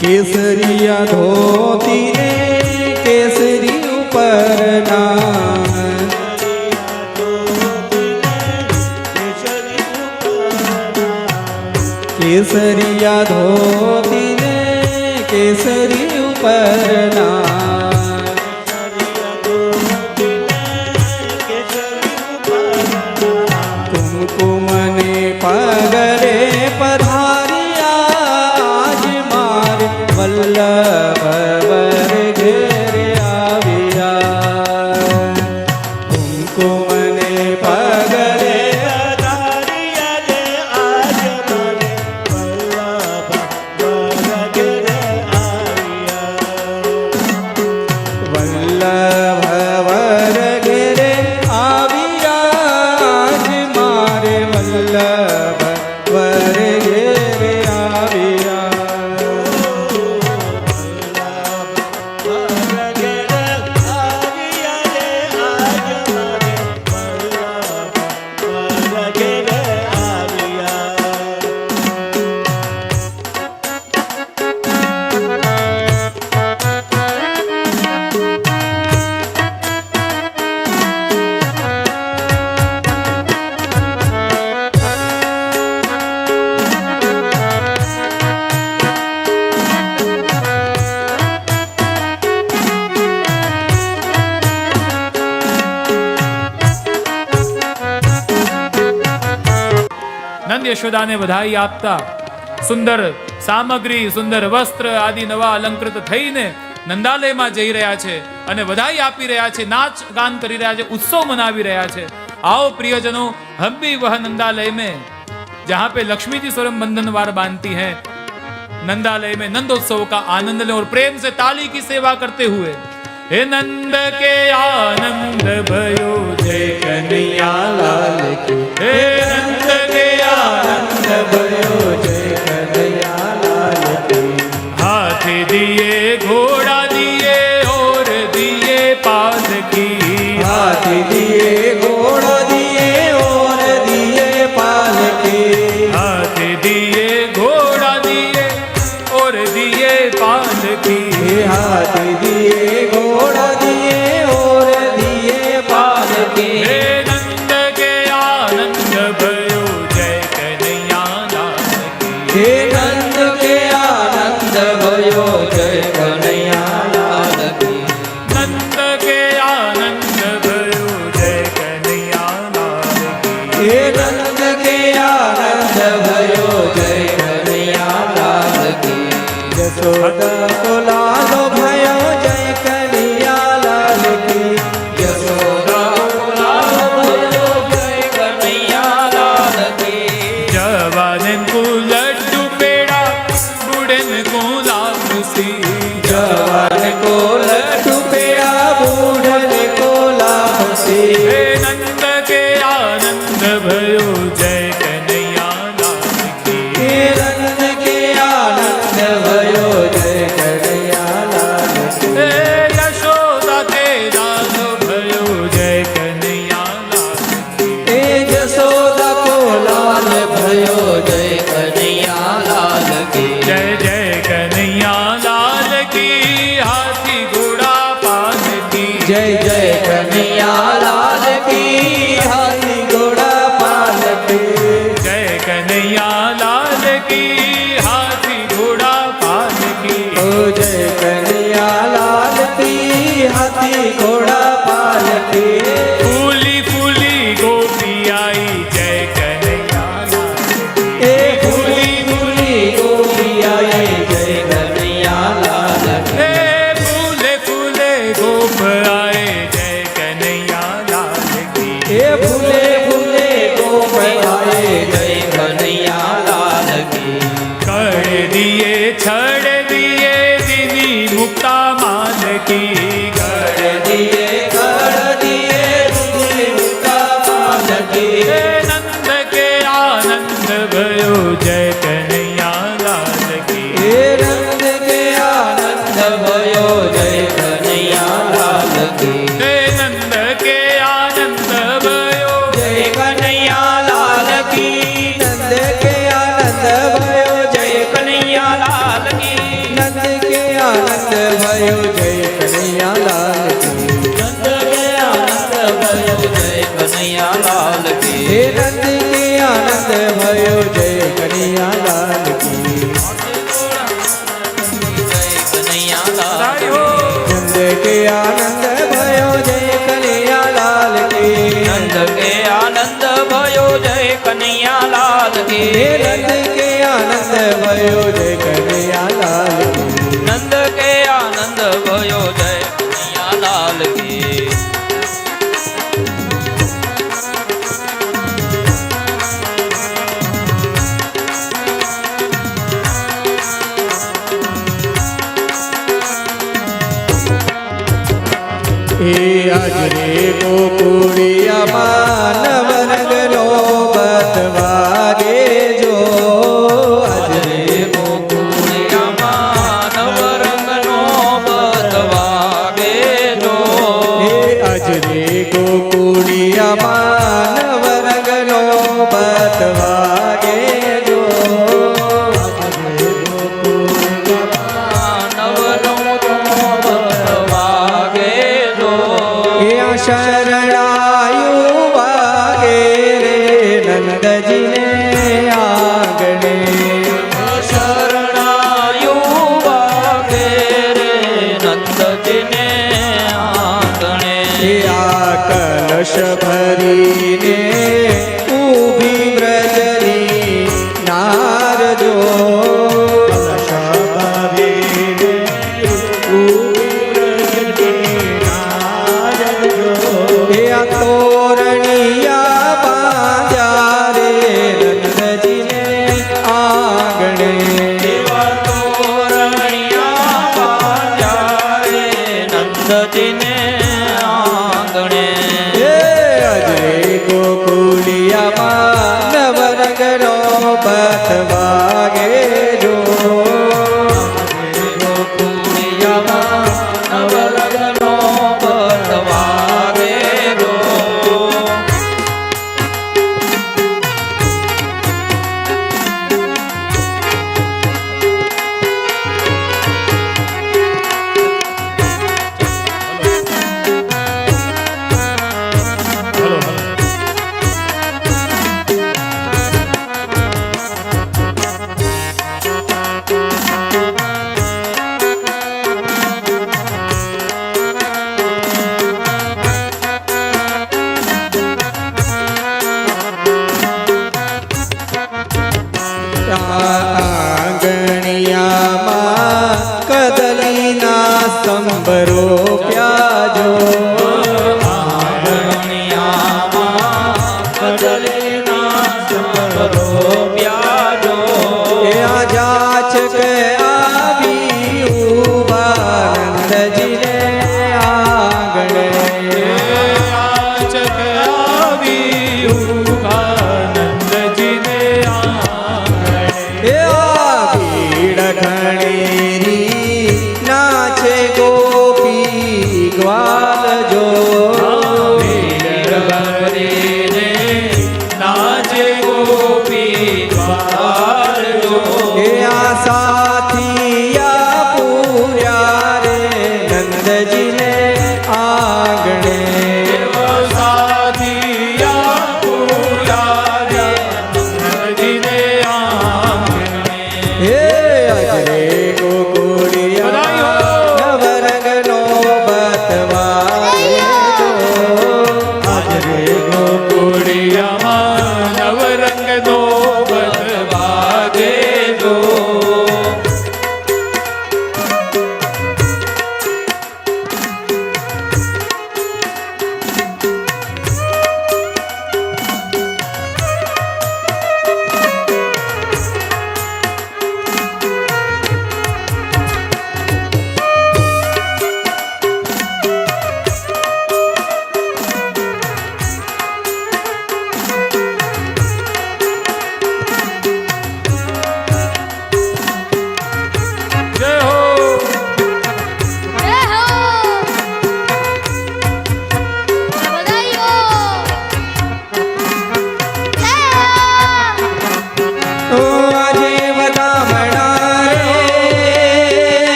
केसरिया धोती ने केसरी उपरना केसरिया धोती ने केसरी उपरना कुमकुम ने पगरे पधारिया आज मार वल्लभ वर घेरे आविया कुमकुम ने पगरे पधारिया आज मार वल्लभ वर घेरे आविया वल्लभ वर घेरे आविया आज मारे वल्लभ वर घेरे आविया નંદ યશોદાને વધાઈ આપતા સુંદર સામગ્રી, સુંદર વસ્ત્ર આદિ નવા અલંકૃત થઈને નંદાલયમાં જઈ રહ્યા છે અને વધાઈ આપી રહ્યા છે, નાચ ગાન કરી રહ્યા છે, ઉત્સવ મનાવી રહ્યા છે. आओ प्रियजनों, हम भी वह नंदालय में जहां पे लक्ष्मी जी स्वयं बंधनवार बांधती हैं, नंदालय में नंदोत्सव का आनंद लें और प्रेम से ताली की सेवा करते हुए हे नंद के आनंद भयो जय कन्हैया लाल की, हे नंद के आनंद भयो जय कन्हैया लाल की. हाथी दिए घोड़ा दिए और दिए पालकी, हाथी दिए घोड़ा दिए और दिए पालकी, हाथी दिए घोड़ा दिए और दिए पालकी, हाथी दिए घोड़ा दिए और दिए पालकी. हे नंद के आनंद भयो जय कन्हैया लाल की, हे नंद के आनंद भयो जय कन्हैया लाल की, नंद के आनंद भयो जय कन्हैया लाल की. हे नंद के आनंद भयो जय कन्हैया लाल की. यशोदा को लालो भयो जय कन्हैया लाल की, यशोदा को लालो भयो जय कन्हैया लाल की. जवान को लड्डू पेड़ा, बूढ़न को लापसी, जवान को लड्डू पेड़ा, बूढ़न को लापसी. हे नंद के आनंद भयो जय कन्हैया लाल की, हे की हाथी घोड़ा पालकी ओ जय कन्हैया लाल की हाथी घोड़ा पालकी फूली फूली गोपी आई जय कन्हैया लाल की ए फूली फूली गोपी आई जय कन्हैया लाल की हे फूले फूले गोप आए जय कन्हैया लाल की ए फूले फूले गोप आए जय कन्हैया लाल की कर दिए छड़ दिए दीनी मुक्ता मान की कर दिए तुझे मुक्ता पालकी हे नंद के आनंद भयो जय कन्हैया लाल की हे नंद के आनंद भयो जय कन्हैया लाल की हे नंद के आनंद भयो जय कन्हैया लाल की नंद के आनंद भयो जय कन्हैया लाल की नंद के आनंद भयो जय कन्हैया लाल की नंद के आनंद भयो जय कन्हैया लाल की हे नंद के आनंद भयो जय कन्हैया लाल की जय कन्हैया लाल साई हो नंद के आनंद भयो जय कन्हैया लाल की नंद के आनंद भयो जय कन्हैया लाल की हे नंद के आनंद भयो जय कन्हैया लाल की नंद के आनंद भयो जय कन्हैया लाल की हे आज रे गोकुड़िया मानव रंग लो बतवागे जो आज रे गोकुळिया मानव रंगनो बतवागे जो हे आज रे गोकुड़िया मानव रंग लो बतवागे जो मानव रंगनो बतवागे जो या शरणायु वागे रे नंद जी ने आंगणे शरणायु वागे रे नंद जिने आंगणे या कलश भरीने ऊभी व्रजनी नारजो कलश भरीने ऊभी व्रजनी नारजो या तोरणिया बांध्या रे नंद जी ने आंगणे देवा तोरणिया बाजा रे नंद जिने आंगणे हे अजय गोकुलिया मानव रंगनो बतवागे जो गोकुळिया मानव रंगनो बतवागे जो હલો હલો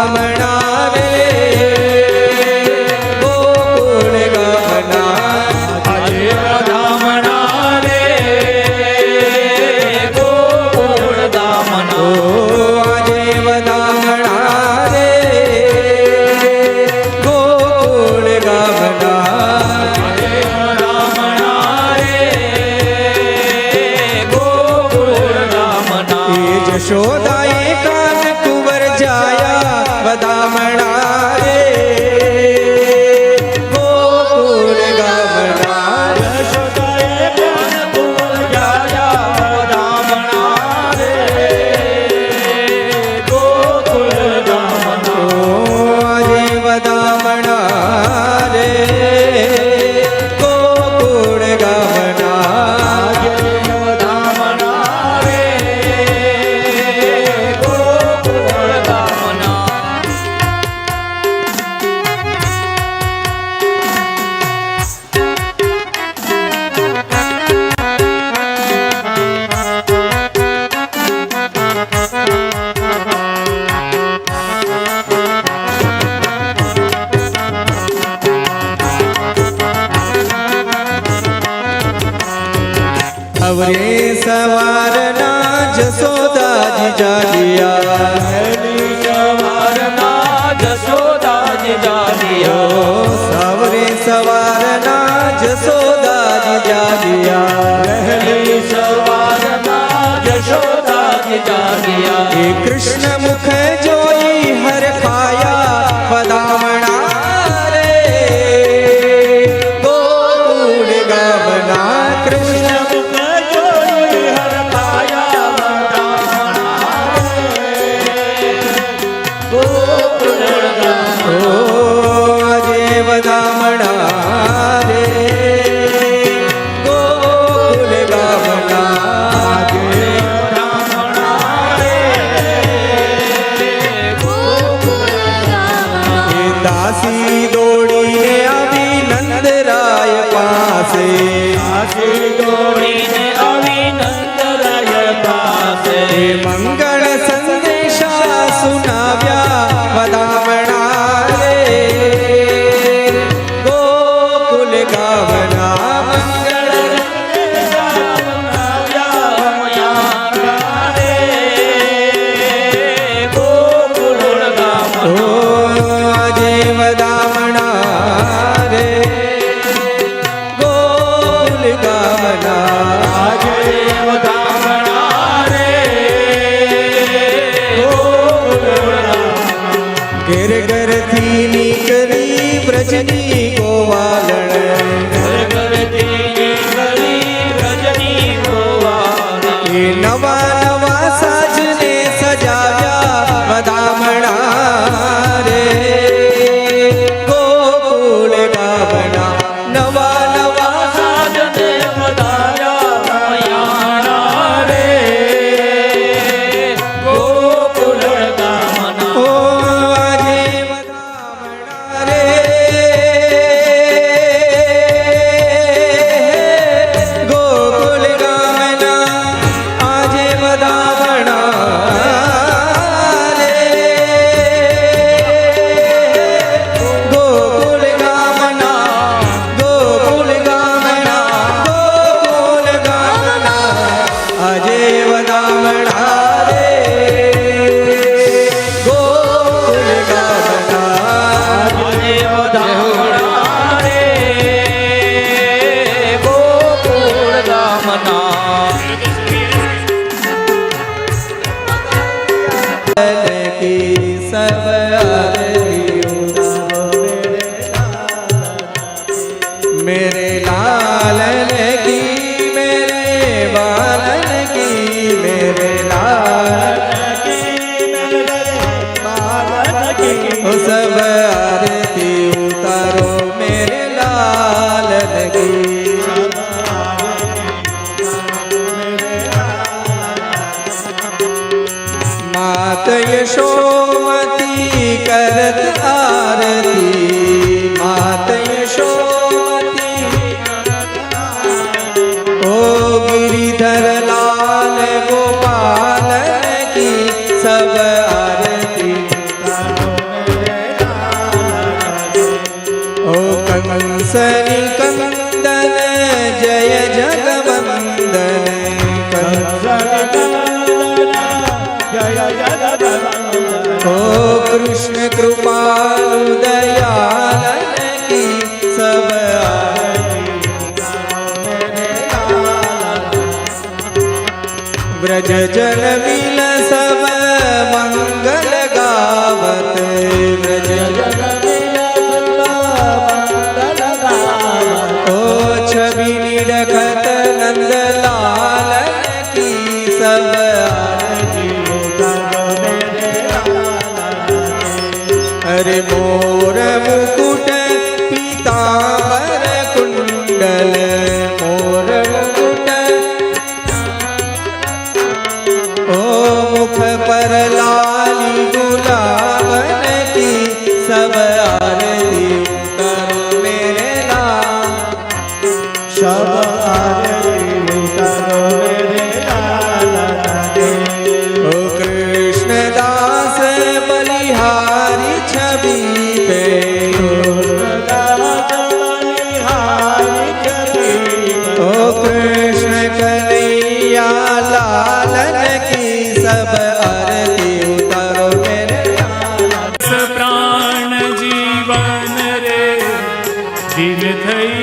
વધામણા રે ગોકુળ ગામના આજે વધામણા રે ગોકુળ ગામના ઓ આજે વધામણા રે ગોકુળ ગામના આજે વધામણા રે ગોકુળ ગામના એ જશોદાએ કાન કુંવર જાયા વધામણા રે ગોકુળ ગામના યશોદાએ કાન કુંવર જાયા વધામણા રે ગોકુળ ગામના આજે વધામણા રે ગોકુળ ગામના વધામણા રે ગોકુળ ગામના અવરે સવારના જસોદાજી જાલિયા વહેલી સવારના જશોદાજી જાલિયા સવરે સવારના જસોદાજી જાલિયા વહેલી સવારના જશોદાજી જાલિયા એ કૃષ્ણ મુખ જોઈ હરખાયા વધામણા રે ગોકુળ ગામના કૃષ્ણ ઓ આજે વધામણા રે ગોકુળ ગામના એ દાસી દોડીને આવી નંદરાય પાસે એ મંગળ સંદેશા સુનાવ્યા વધામણા રે ગોકુલ ગામના મંગળ ઓ આજે વધામણા રે ગોકુલ ગામના ઘેર ઘરથી નીકળી વ્રજની ગોવાલણ એ નવા નવા સાજને સજાવ્યા વધામણા રે ગોકુળ ગામના નવા નવા ઓ આજે વધામણા રે ગોકુળ ગામના આજે વધામણા રે ગોકુળ ગામના ગોકુળ ગામના ગોકુળ ગામના આજે વધામણા રે ગોકુળ ગામના की सब मेरे लालन की मेरे बालन की मेरे लालन की सब आरती उतारो मेरे लालन की मात यशोमती करत आरती मात यशोमती ओ गिरिधर लाल गोपाल की सब आरती कंसनि कंदन जय जगवंदन ओ कृष्ण कृपालु दयालन की सब व्रज जन मिल सब मंगल गावत व्रज जन मिल सब मंगल गावत ओ छवि निरखत नंद लालन की सब अरे मोर मुकुट पीतांबर कुंडल मोर मुकुट ओ मुख पर लाली गुलाबन की सब आरती करो मेरे नाम सब आरती करो मेरे लाल ओ कृष्णदास बलिहारी छवि पे ओ कृष्ण कन्हैया लालन की सब आरती उतारो मेरे प्राण जीवन रे दिल थई